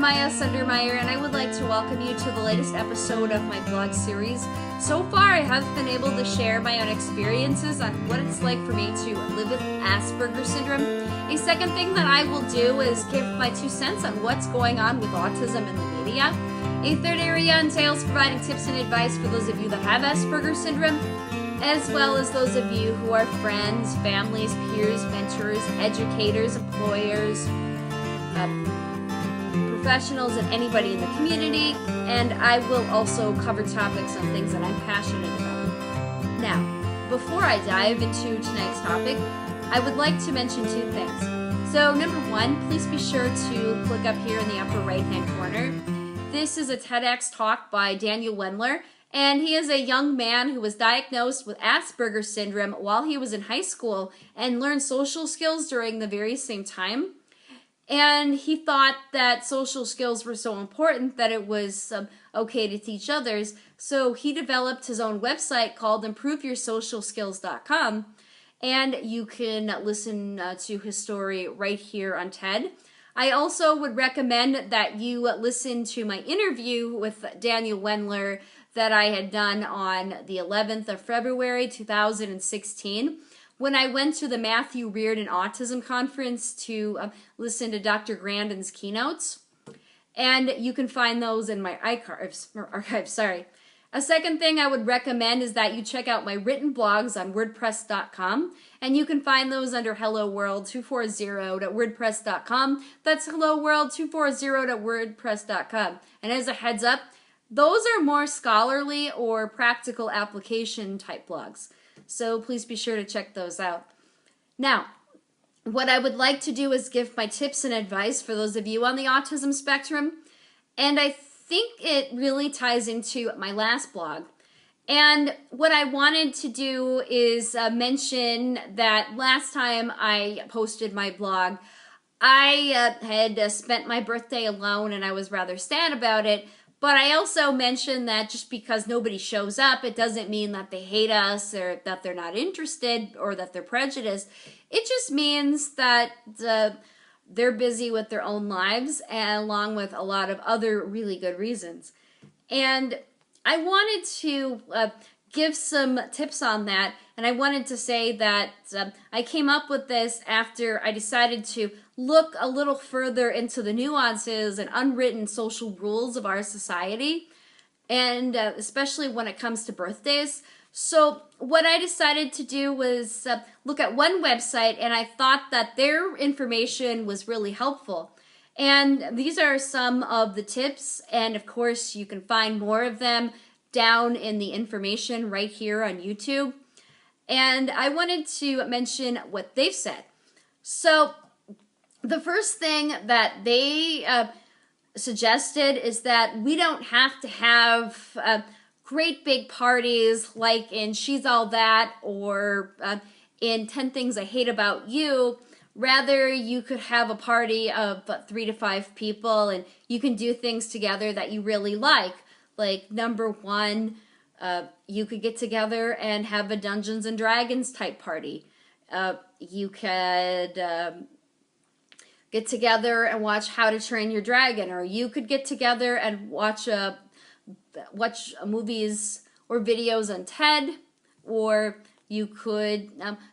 Miyah Sundermeyer, and I would like to welcome you to the latest episode of my blog series. So far, I have been able to share my own experiences on what it's like for me to live with Asperger syndrome. A second thing that I will do is give my 2 cents on what's going on with autism in the media. A third area entails providing tips and advice for those of you that have Asperger syndrome, as well as those of you who are friends, families, peers, mentors, educators, employers, professionals, and anybody in the community. And I will also cover topics on things that I'm passionate about. Now, before I dive into tonight's topic, I would like to mention 2 things. So, number 1, please be sure to click up here in the upper right-hand corner. This is a TEDx talk by Daniel Wendler, and he is a young man who was diagnosed with Asperger syndrome while he was in high school and learned social skills during the very same time. And he thought that social skills were so important that it was okay to teach others. So he developed his own website called improveyoursocialskills.com. And you can listen to his story right here on TED. I also would recommend that you listen to my interview with Daniel Wendler that I had done on the 11th of February, 2016. When I went to the Matthew Reardon Autism Conference to listen to Dr. Grandin's keynotes. And you can find those in my archives. A second thing I would recommend is that you check out my written blogs on WordPress.com. And you can find those under helloworld240.wordpress.com. That's helloworld240.wordpress.com. And as a heads up, those are more scholarly or practical application type blogs. So please be sure to check those out. Now, what I would like to do is give my tips and advice for those of you on the autism spectrum. And I think it really ties into my last blog. And what I wanted to do is mention that last time I posted my blog, I had spent my birthday alone and I was rather sad about it. But I also mentioned that just because nobody shows up, it doesn't mean that they hate us or that they're not interested or that they're prejudiced. It just means that they're busy with their own lives, and along with a lot of other really good reasons. And I wanted to give some tips on that, and I wanted to say that I came up with this after I decided to look a little further into the nuances and unwritten social rules of our society, and especially when it comes to birthdays. So what I decided to do was look at one website, and I thought that their information was really helpful. And these are some of the tips, and of course you can find more of them down in the information right here on YouTube. And I wanted to mention what they've said. So the first thing that they suggested is that we don't have to have great big parties like in She's All That or in 10 Things I Hate About You. Rather, you could have a party of 3 to 5 people, and you can do things together that you really like. Like, number 1, you could get together and have a Dungeons and Dragons type party. You could get together and watch How to Train Your Dragon, or you could get together and watch movies or videos on TED, or you could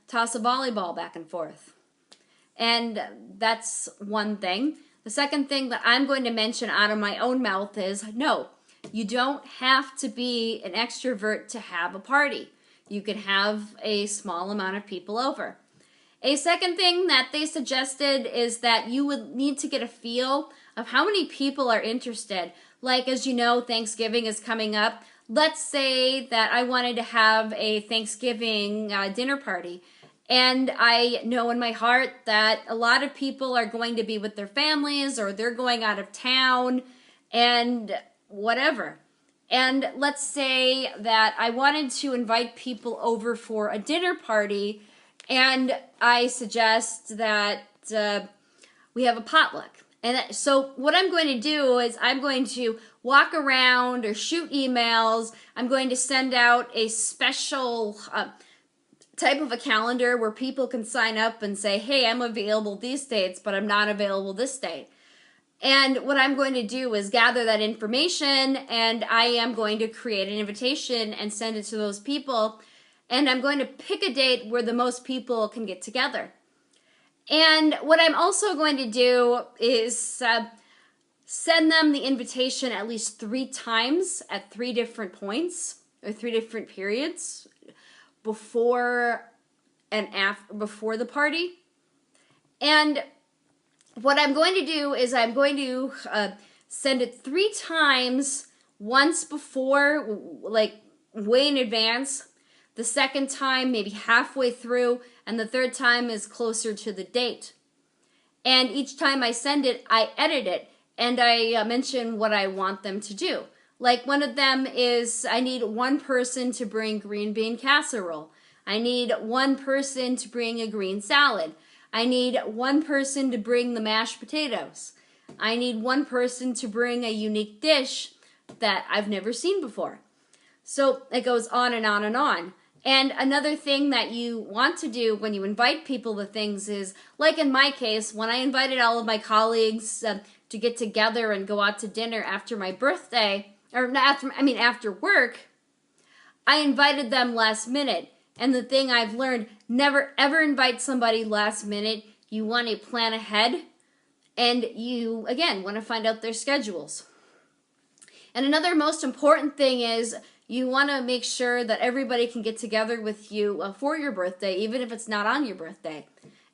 toss a volleyball back and forth. And that's one thing. The second thing that I'm going to mention out of my own mouth is, no, you don't have to be an extrovert to have a party. You can have a small amount of people over. A second thing that they suggested is that you would need to get a feel of how many people are interested. Like, as you know, Thanksgiving is coming up. Let's say that I wanted to have a Thanksgiving dinner party. And I know in my heart that a lot of people are going to be with their families, or they're going out of town and whatever. And let's say that I wanted to invite people over for a dinner party, and I suggest that we have a potluck. And so what I'm going to do is I'm going to walk around or shoot emails. I'm going to send out a special type of a calendar where people can sign up and say, hey, I'm available these dates, but I'm not available this date. And what I'm going to do is gather that information, and I am going to create an invitation and send it to those people. And I'm going to pick a date where the most people can get together. And what I'm also going to do is send them the invitation at least 3 times at 3 different points or 3 different periods before and before the party. And what I'm going to do is I'm going to send it 3 times, once before, like way in advance, the second time maybe halfway through, and the third time is closer to the date. And each time I send it, I edit it, and I mention what I want them to do. Like one of them is, I need 1 person to bring green bean casserole. I need 1 person to bring a green salad. I need 1 person to bring the mashed potatoes. I need 1 person to bring a unique dish that I've never seen before. So it goes on and on and on. And another thing that you want to do when you invite people to things is, like in my case, when I invited all of my colleagues to get together and go out to dinner after my birthday, or after work, I invited them last minute. And the thing I've learned, never ever invite somebody last minute. You want to plan ahead, and you, again, want to find out their schedules. And another most important thing is you want to make sure that everybody can get together with you for your birthday, even if it's not on your birthday.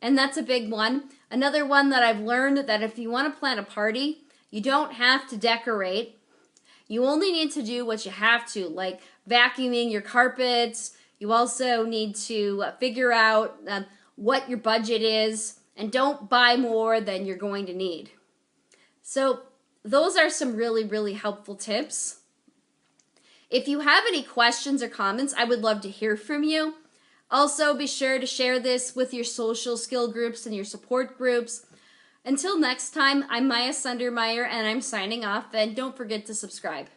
And that's a big one. Another one that I've learned, that if you want to plan a party, you don't have to decorate. You only need to do what you have to, like vacuuming your carpets. You also need to figure out what your budget is, and don't buy more than you're going to need. So those are some really, really helpful tips. If you have any questions or comments, I would love to hear from you. Also, be sure to share this with your social skill groups and your support groups. Until next time, I'm Miyah Sundermeyer, and I'm signing off, and don't forget to subscribe.